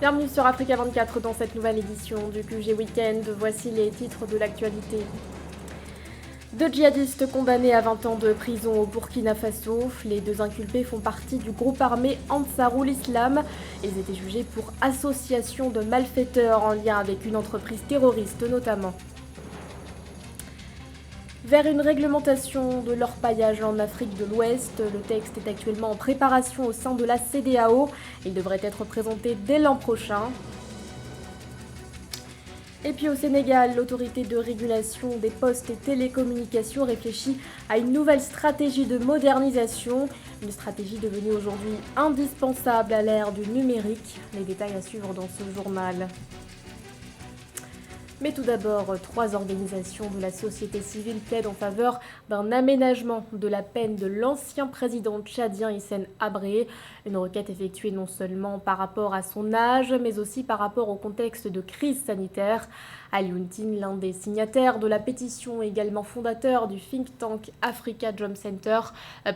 Bienvenue sur Africa 24 dans cette nouvelle édition du QG Weekend. Voici les titres de l'actualité. Deux djihadistes condamnés à 20 ans de prison au Burkina Faso. Les deux inculpés font partie du groupe armé Ansarul Islam. Ils étaient jugés pour association de malfaiteurs en lien avec une entreprise terroriste notamment. Vers une réglementation de l'orpaillage en Afrique de l'Ouest, le texte est actuellement en préparation au sein de la CEDEAO. Il devrait être présenté dès l'an prochain. Et puis au Sénégal, l'autorité de régulation des postes et télécommunications réfléchit à une nouvelle stratégie de modernisation. Une stratégie devenue aujourd'hui indispensable à l'ère du numérique. Les détails à suivre dans ce journal. Mais tout d'abord, 3 organisations de la société civile plaident en faveur d'un aménagement de la peine de l'ancien président tchadien Hissène Habré. Une requête effectuée non seulement par rapport à son âge, mais aussi par rapport au contexte de crise sanitaire. Alioune Tine, l'un des signataires de la pétition et également fondateur du think tank Africa Jom Center,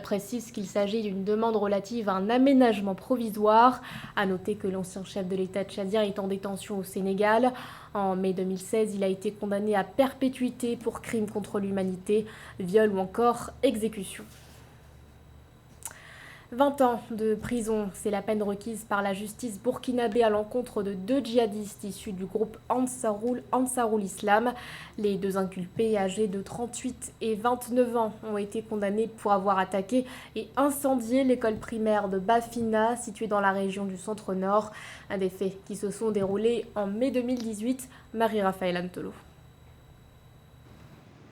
précise qu'il s'agit d'une demande relative à un aménagement provisoire. À noter que l'ancien chef de l'État tchadien est en détention au Sénégal. En mai 2016, il a été condamné à perpétuité pour crimes contre l'humanité, viol ou encore exécution. 20 ans de prison, c'est la peine requise par la justice burkinabé à l'encontre de 2 djihadistes issus du groupe Ansarul Islam. Les 2 inculpés, âgés de 38 et 29 ans, ont été condamnés pour avoir attaqué et incendié l'école primaire de Bafina, située dans la région du Centre-Nord. Un des faits qui se sont déroulés en mai 2018. Marie-Raphaël Antolo.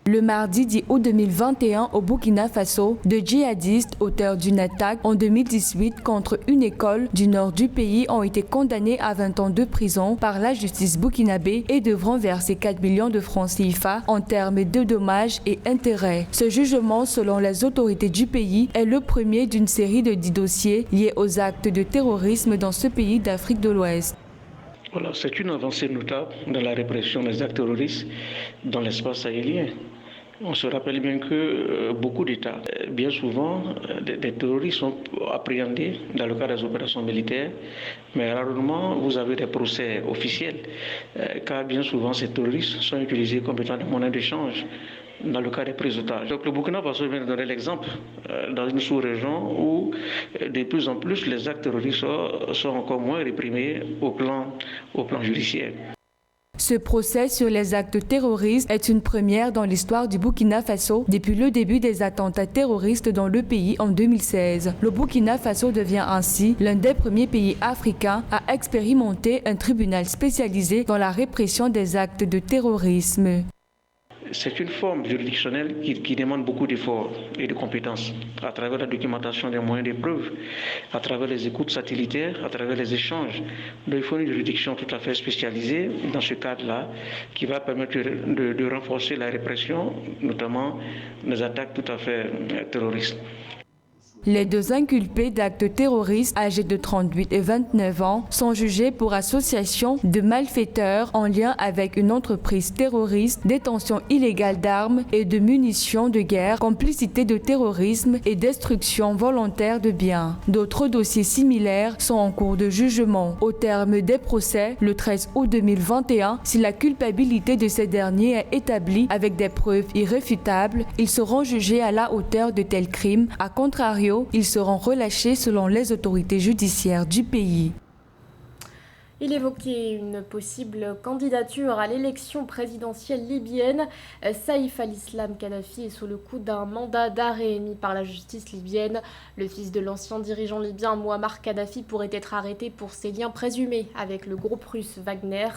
Le mardi 10 août 2021, au Burkina Faso, 2 djihadistes auteurs d'une attaque en 2018 contre une école du nord du pays ont été condamnés à 20 ans de prison par la justice burkinabé et devront verser 4 millions de francs CFA en termes de dommages et intérêts. Ce jugement, selon les autorités du pays, est le premier d'une série de 10 dossiers liés aux actes de terrorisme dans ce pays d'Afrique de l'Ouest. Voilà, c'est une avancée notable dans la répression des actes terroristes dans l'espace sahélien. On se rappelle bien que beaucoup d'États, bien souvent, des terroristes sont appréhendés dans le cadre des opérations militaires, mais rarement vous avez des procès officiels, car bien souvent ces terroristes sont utilisés comme étant des monnaies d'échange dans le cas des prises d'otages. Donc le Burkina Faso vient de donner l'exemple dans une sous-région où de plus en plus les actes terroristes sont encore moins réprimés au plan judiciaire. Ce procès sur les actes terroristes est une première dans l'histoire du Burkina Faso depuis le début des attentats terroristes dans le pays en 2016. Le Burkina Faso devient ainsi l'un des premiers pays africains à expérimenter un tribunal spécialisé dans la répression des actes de terrorisme. C'est une forme juridictionnelle qui demande beaucoup d'efforts et de compétences à travers la documentation des moyens de preuve, à travers les écoutes satellitaires, à travers les échanges. Donc il faut une juridiction tout à fait spécialisée dans ce cadre-là qui va permettre de renforcer la répression, notamment des attaques tout à fait terroristes. Les 2 inculpés d'actes terroristes âgés de 38 et 29 ans sont jugés pour association de malfaiteurs en lien avec une entreprise terroriste, détention illégale d'armes et de munitions de guerre, complicité de terrorisme et destruction volontaire de biens. D'autres dossiers similaires sont en cours de jugement. Au terme des procès, le 13 août 2021, si la culpabilité de ces derniers est établie avec des preuves irréfutables, ils seront jugés à la hauteur de tels crimes. À contrario, ils seront relâchés selon les autorités judiciaires du pays. Il évoquait une possible candidature à l'élection présidentielle libyenne. Saïf al-Islam Kadhafi est sous le coup d'un mandat d'arrêt émis par la justice libyenne. Le fils de l'ancien dirigeant libyen Mouammar Kadhafi pourrait être arrêté pour ses liens présumés avec le groupe russe Wagner.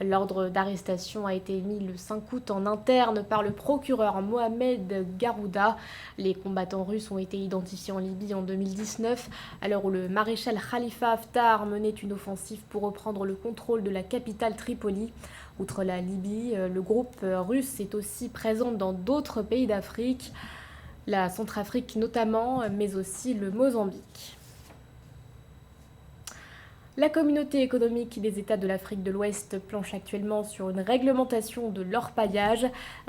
L'ordre d'arrestation a été émis le 5 août en interne par le procureur Mohamed Garouda. Les combattants russes ont été identifiés en Libye en 2019, à l'heure où le maréchal Khalifa Haftar menait une offensive pour reprendre le contrôle de la capitale Tripoli. Outre la Libye, le groupe russe est aussi présent dans d'autres pays d'Afrique, la Centrafrique notamment, mais aussi le Mozambique. La communauté économique des États de l'Afrique de l'Ouest planche actuellement sur une réglementation de l'orpaillage.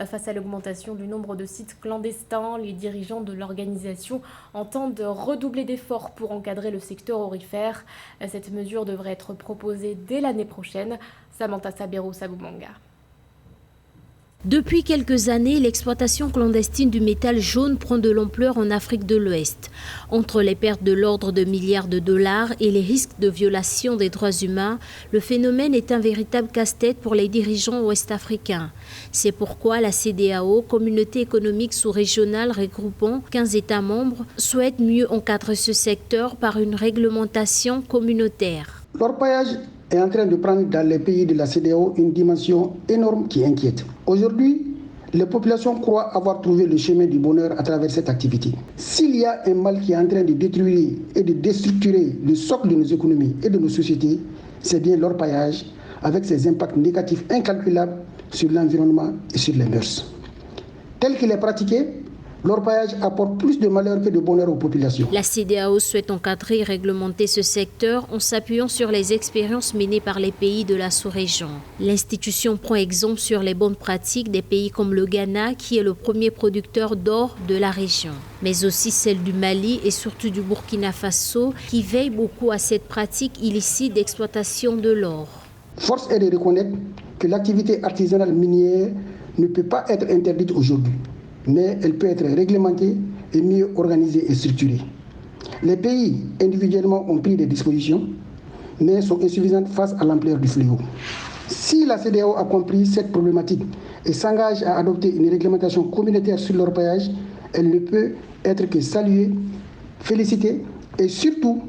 Face à l'augmentation du nombre de sites clandestins, les dirigeants de l'organisation entendent redoubler d'efforts pour encadrer le secteur aurifère. Cette mesure devrait être proposée dès l'année prochaine. Samantha Sabero Sabumanga. Depuis quelques années, l'exploitation clandestine du métal jaune prend de l'ampleur en Afrique de l'Ouest. Entre les pertes de l'ordre de milliards de dollars et les risques de violation des droits humains, le phénomène est un véritable casse-tête pour les dirigeants ouest-africains. C'est pourquoi la CEDEAO, communauté économique sous-régionale regroupant 15 États membres, souhaite mieux encadrer ce secteur par une réglementation communautaire. L'orpaillage est en train de prendre dans les pays de la CEDEAO une dimension énorme qui inquiète. Aujourd'hui, les populations croient avoir trouvé le chemin du bonheur à travers cette activité. S'il y a un mal qui est en train de détruire et de déstructurer le socle de nos économies et de nos sociétés, c'est bien l'orpaillage, avec ses impacts négatifs incalculables sur l'environnement et sur les mœurs. Tel qu'il est pratiqué, l'orpaillage apporte plus de malheur que de bonheur aux populations. La CEDEAO souhaite encadrer et réglementer ce secteur en s'appuyant sur les expériences menées par les pays de la sous-région. L'institution prend exemple sur les bonnes pratiques des pays comme le Ghana, qui est le premier producteur d'or de la région, mais aussi celle du Mali et surtout du Burkina Faso, qui veille beaucoup à cette pratique illicite d'exploitation de l'or. Force est de reconnaître que l'activité artisanale minière ne peut pas être interdite aujourd'hui, mais elle peut être réglementée et mieux organisée et structurée. Les pays individuellement ont pris des dispositions, mais sont insuffisantes face à l'ampleur du fléau. Si la CEDEAO a compris cette problématique et s'engage à adopter une réglementation communautaire sur l'orpaillage, elle ne peut être que saluée, félicitée et surtout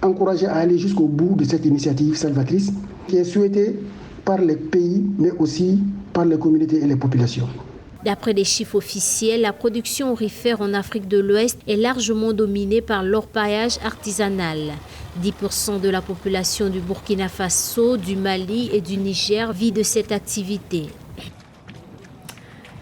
encouragée à aller jusqu'au bout de cette initiative salvatrice qui est souhaitée par les pays, mais aussi par les communautés et les populations. D'après des chiffres officiels, la production aurifère en Afrique de l'Ouest est largement dominée par l'orpaillage artisanal. 10% de la population du Burkina Faso, du Mali et du Niger vit de cette activité.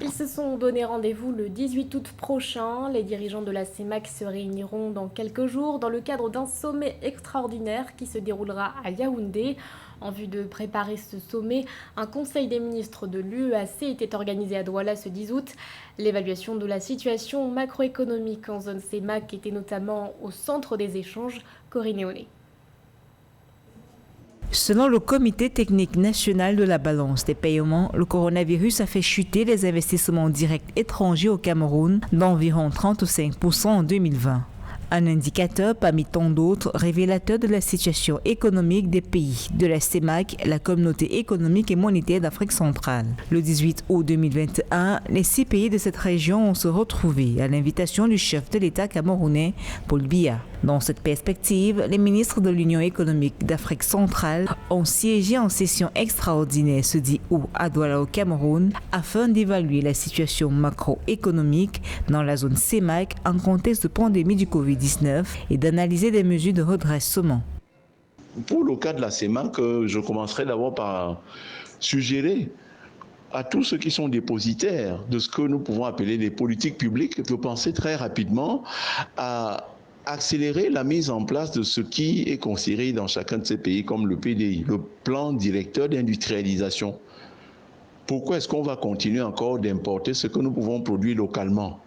Ils se sont donné rendez-vous le 18 août prochain. Les dirigeants de la CEMAC se réuniront dans quelques jours dans le cadre d'un sommet extraordinaire qui se déroulera à Yaoundé. En vue de préparer ce sommet, un conseil des ministres de l'UEAC était organisé à Douala ce 10 août. L'évaluation de la situation macroéconomique en zone CEMAC était notamment au centre des échanges. Corinne Eoné. Selon le Comité technique national de la balance des paiements, le coronavirus a fait chuter les investissements directs étrangers au Cameroun d'environ 35% en 2020. Un indicateur parmi tant d'autres révélateur de la situation économique des pays de la CEMAC, la communauté économique et monétaire d'Afrique centrale. Le 18 août 2021, les 6 pays de cette région ont se retrouvés à l'invitation du chef de l'État camerounais, Paul Biya. Dans cette perspective, les ministres de l'Union économique d'Afrique centrale ont siégé en session extraordinaire ce 10 août à Douala au Cameroun afin d'évaluer la situation macroéconomique dans la zone CEMAC en contexte de pandémie du Covid-19 et d'analyser des mesures de redressement. Pour le cas de la CEMAC, je commencerai d'abord par suggérer à tous ceux qui sont dépositaires de ce que nous pouvons appeler les politiques publiques de penser très rapidement à accélérer la mise en place de ce qui est considéré dans chacun de ces pays comme le PDI, le plan directeur d'industrialisation. Pourquoi est-ce qu'on va continuer encore d'importer ce que nous pouvons produire localement?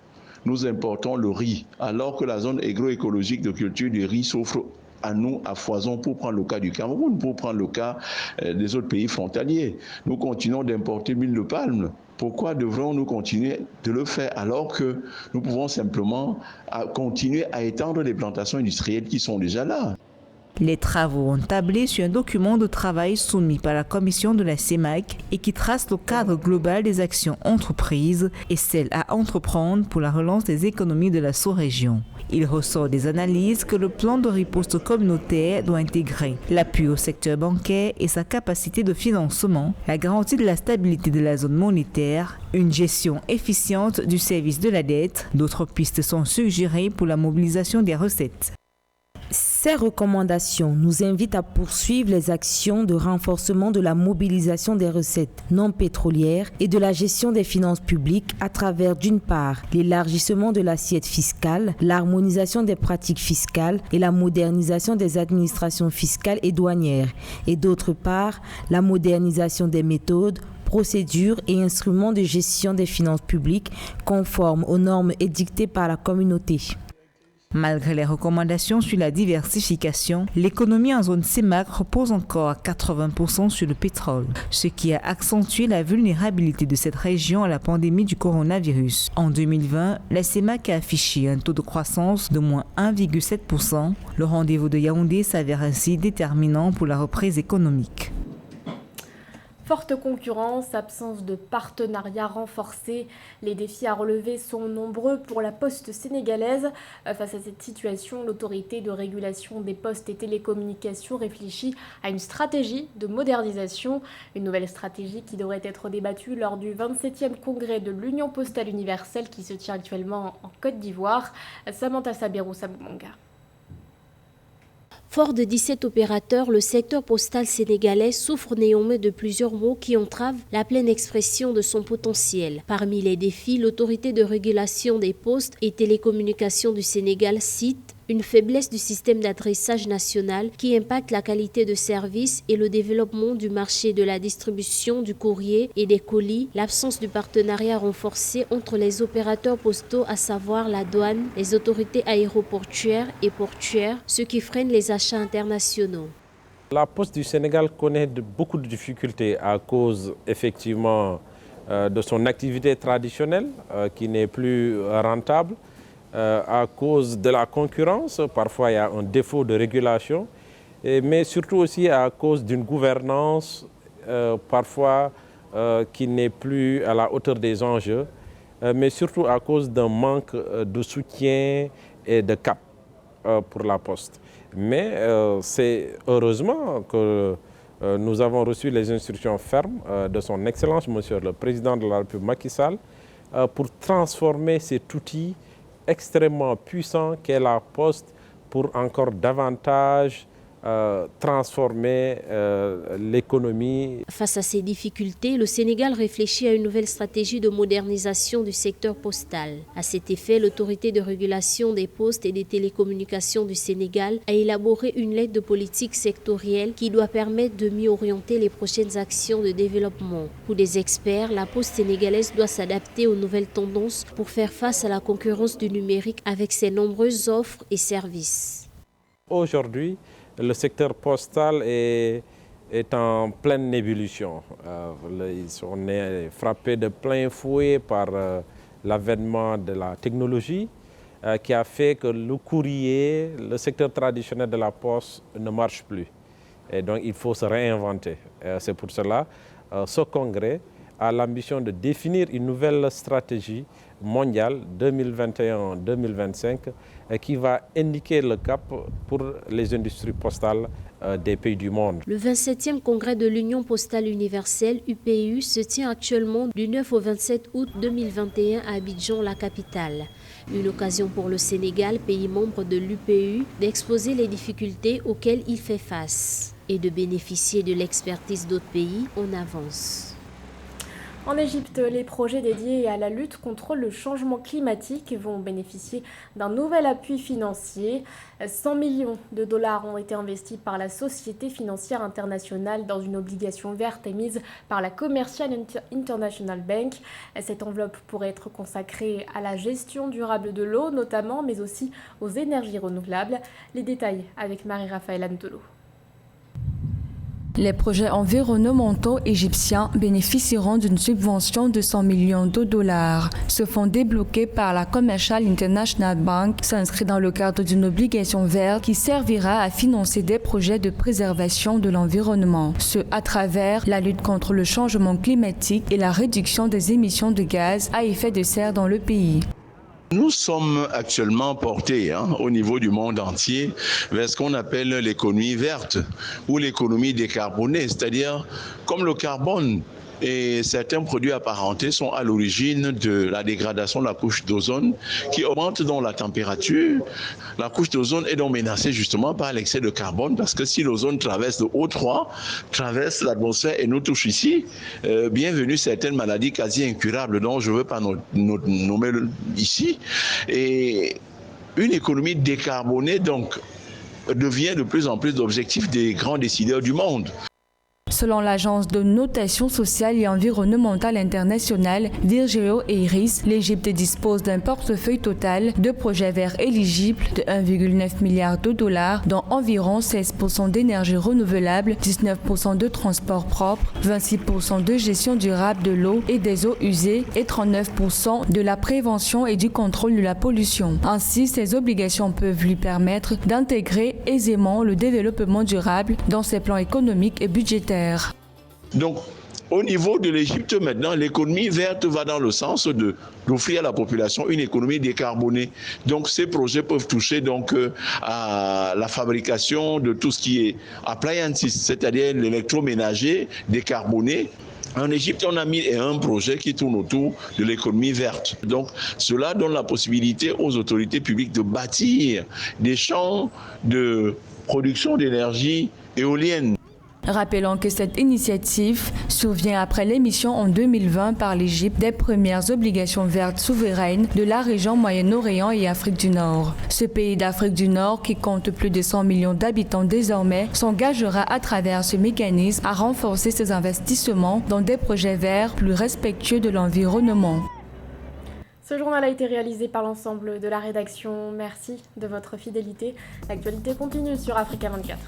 Nous importons le riz, alors que la zone agroécologique de culture du riz s'offre à nous à foison, pour prendre le cas du Cameroun, pour prendre le cas des autres pays frontaliers. Nous continuons d'importer l'huile de palme. Pourquoi devrions-nous continuer de le faire alors que nous pouvons simplement continuer à étendre les plantations industrielles qui sont déjà là? Les travaux ont tablé sur un document de travail soumis par la commission de la CEMAC et qui trace le cadre global des actions entreprises et celles à entreprendre pour la relance des économies de la sous-région. Il ressort des analyses que le plan de riposte communautaire doit intégrer l'appui au secteur bancaire et sa capacité de financement, la garantie de la stabilité de la zone monétaire, une gestion efficiente du service de la dette. D'autres pistes sont suggérées pour la mobilisation des recettes. Ces recommandations nous invitent à poursuivre les actions de renforcement de la mobilisation des recettes non pétrolières et de la gestion des finances publiques à travers, d'une part, l'élargissement de l'assiette fiscale, l'harmonisation des pratiques fiscales et la modernisation des administrations fiscales et douanières, et d'autre part, la modernisation des méthodes, procédures et instruments de gestion des finances publiques conformes aux normes édictées par la communauté. Malgré les recommandations sur la diversification, l'économie en zone CEMAC repose encore à 80% sur le pétrole, ce qui a accentué la vulnérabilité de cette région à la pandémie du coronavirus. En 2020, la CEMAC a affiché un taux de croissance de moins 1,7%. Le rendez-vous de Yaoundé s'avère ainsi déterminant pour la reprise économique. Forte concurrence, absence de partenariat renforcé, les défis à relever sont nombreux pour la poste sénégalaise. Face à cette situation, l'autorité de régulation des postes et télécommunications réfléchit à une stratégie de modernisation. Une nouvelle stratégie qui devrait être débattue lors du 27e congrès de l'Union postale universelle qui se tient actuellement en Côte d'Ivoire. Samantha Sabirou Saboumonga. Fort de 17 opérateurs, le secteur postal sénégalais souffre néanmoins de plusieurs maux qui entravent la pleine expression de son potentiel. Parmi les défis, l'autorité de régulation des postes et télécommunications du Sénégal cite une faiblesse du système d'adressage national qui impacte la qualité de service et le développement du marché de la distribution du courrier et des colis, l'absence du partenariat renforcé entre les opérateurs postaux, à savoir la douane, les autorités aéroportuaires et portuaires, ce qui freine les achats internationaux. La Poste du Sénégal connaît beaucoup de difficultés à cause effectivement de son activité traditionnelle qui n'est plus rentable. À cause de la concurrence, parfois il y a un défaut de régulation, mais surtout aussi à cause d'une gouvernance parfois qui n'est plus à la hauteur des enjeux, mais surtout à cause d'un manque de soutien et de cap pour la Poste. Mais c'est heureusement que nous avons reçu les instructions fermes de son Excellence, Monsieur le Président de la République Macky Sall, pour transformer cet outil extrêmement puissant qu'est la Poste pour encore davantage transformer l'économie. Face à ces difficultés, le Sénégal réfléchit à une nouvelle stratégie de modernisation du secteur postal. À cet effet, l'autorité de régulation des postes et des télécommunications du Sénégal a élaboré une lettre de politique sectorielle qui doit permettre de mieux orienter les prochaines actions de développement. Pour des experts, la Poste sénégalaise doit s'adapter aux nouvelles tendances pour faire face à la concurrence du numérique avec ses nombreuses offres et services. Aujourd'hui, le secteur postal est en pleine ébullition. On est frappé de plein fouet par l'avènement de la technologie qui a fait que le courrier, le secteur traditionnel de la poste ne marche plus. Et donc il faut se réinventer. C'est pour cela ce congrès a l'ambition de définir une nouvelle stratégie mondiale 2021-2025 qui va indiquer le cap pour les industries postales des pays du monde. Le 27e congrès de l'Union postale universelle, UPU, se tient actuellement du 9 au 27 août 2021 à Abidjan, la capitale. Une occasion pour le Sénégal, pays membre de l'UPU, d'exposer les difficultés auxquelles il fait face et de bénéficier de l'expertise d'autres pays en avance. En Égypte, les projets dédiés à la lutte contre le changement climatique vont bénéficier d'un nouvel appui financier. 100 millions de dollars ont été investis par la Société financière internationale dans une obligation verte émise par la Commercial International Bank. Cette enveloppe pourrait être consacrée à la gestion durable de l'eau notamment, mais aussi aux énergies renouvelables. Les détails avec Marie-Raphaël Antolo. Les projets environnementaux égyptiens bénéficieront d'une subvention de 100 millions de dollars. Ce fonds débloqué par la Commercial International Bank s'inscrit dans le cadre d'une obligation verte qui servira à financer des projets de préservation de l'environnement. Ce à travers la lutte contre le changement climatique et la réduction des émissions de gaz à effet de serre dans le pays. Nous sommes actuellement portés au niveau du monde entier vers ce qu'on appelle l'économie verte ou l'économie décarbonée, c'est-à-dire comme le carbone et certains produits apparentés sont à l'origine de la dégradation de la couche d'ozone qui augmente donc la température. La couche d'ozone est donc menacée justement par l'excès de carbone parce que si l'ozone traverse le O3, traverse l'atmosphère et nous touche ici, bienvenue certaines maladies quasi incurables dont je ne veux pas nommer ici. Et une économie décarbonée donc devient de plus en plus l'objectif des grands décideurs du monde. Selon l'agence de notation sociale et environnementale internationale Vigeo Eiris, l'Égypte dispose d'un portefeuille total de projets verts éligibles de 1,9 milliard de dollars, dont environ 16% d'énergie renouvelable, 19% de transport propre, 26% de gestion durable de l'eau et des eaux usées et 39% de la prévention et du contrôle de la pollution. Ainsi, ces obligations peuvent lui permettre d'intégrer aisément le développement durable dans ses plans économiques et budgétaires. Donc, au niveau de l'Égypte, maintenant, l'économie verte va dans le sens d'offrir à la population une économie décarbonée. Donc, ces projets peuvent toucher donc à la fabrication de tout ce qui est appliances, c'est-à-dire l'électroménager décarboné. En Égypte, on a mis un projet qui tourne autour de l'économie verte. Donc, cela donne la possibilité aux autorités publiques de bâtir des champs de production d'énergie éolienne. Rappelons que cette initiative survient après l'émission en 2020 par l'Égypte des premières obligations vertes souveraines de la région Moyen-Orient et Afrique du Nord. Ce pays d'Afrique du Nord, qui compte plus de 100 millions d'habitants désormais, s'engagera à travers ce mécanisme à renforcer ses investissements dans des projets verts plus respectueux de l'environnement. Ce journal a été réalisé par l'ensemble de la rédaction. Merci de votre fidélité. L'actualité continue sur Africa 24.